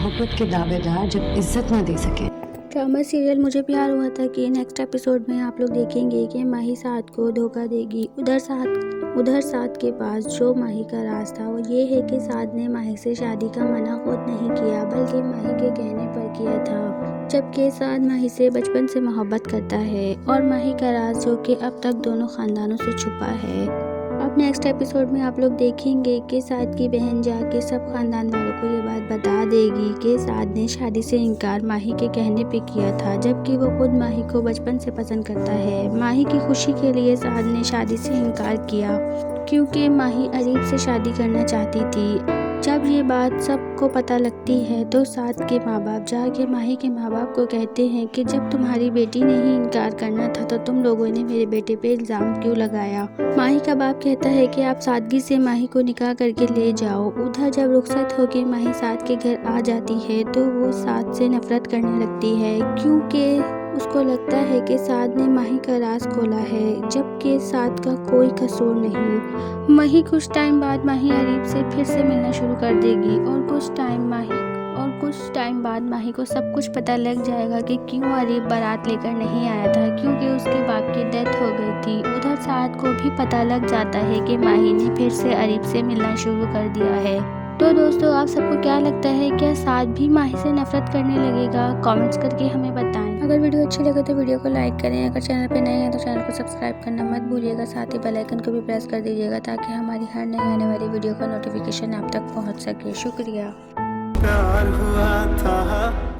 मोहब्बत के दावेदार जब इज्जत न दे सके। ड्रामा सीरियल मुझे प्यार हुआ था कि नेक्स्ट एपिसोड में आप लोग देखेंगे कि माही साद को धोखा देगी। उधर साद के पास जो माही का राज था वो ये है कि साद ने माही से शादी का मना खुद नहीं किया बल्कि माही के कहने पर किया था। जबकि साद माही से बचपन से मोहब्बत करता है और माही का राज जो कि अब तक दोनों खानदानों से छुपा है। अब नेक्स्ट एपिसोड में आप लोग देखेंगे कि साद की बहन जाके सब खानदान वालों को ये बात बता देगी कि साद ने शादी से इनकार माही के कहने पे किया था, जबकि वो खुद माही को बचपन से पसंद करता है। माही की खुशी के लिए साद ने शादी से इनकार किया क्योंकि माही अरीब से शादी करना चाहती थी। जब ये बात सबको पता लगती है तो साद के माँ बाप जाके माही के माँ बाप को कहते हैं कि जब तुम्हारी बेटी ने ही इनकार करना था तो तुम लोगों ने मेरे बेटे पे इल्ज़ाम क्यों लगाया। माही का बाप कहता है कि आप सादगी से माही को निकाह करके ले जाओ। उधर जब रुखसत होकर माही साद के घर आ जाती है तो वो साद से नफरत करने लगती है क्योंकि उसको लगता है कि साद ने माही का राज खोला है, जबकि साद का कोई कसूर नहीं। माही कुछ टाइम बाद माही अरीब से फिर से मिलना शुरू कर देगी और कुछ टाइम बाद माही को सब कुछ पता लग जाएगा कि क्यों अरीब बारात लेकर नहीं आया था, क्योंकि उसके बाप की डेथ हो गई थी। उधर साद को भी पता लग जाता है कि माही ने फिर से अरीब से मिलना शुरू कर दिया है। तो दोस्तों, आप सबको क्या लगता है, क्या साद भी माही से नफरत करने लगेगा? कमेंट्स करके हमें बताएं। अगर वीडियो अच्छी लगे तो वीडियो को लाइक करें। अगर चैनल पे नए हैं तो चैनल को सब्सक्राइब करना मत भूलिएगा। साथ ही बेल आइकन को भी प्रेस कर दीजिएगा ताकि हमारी हर नई आने वाली वीडियो का नोटिफिकेशन आप तक पहुंच सके। शुक्रिया। प्यार हुआ था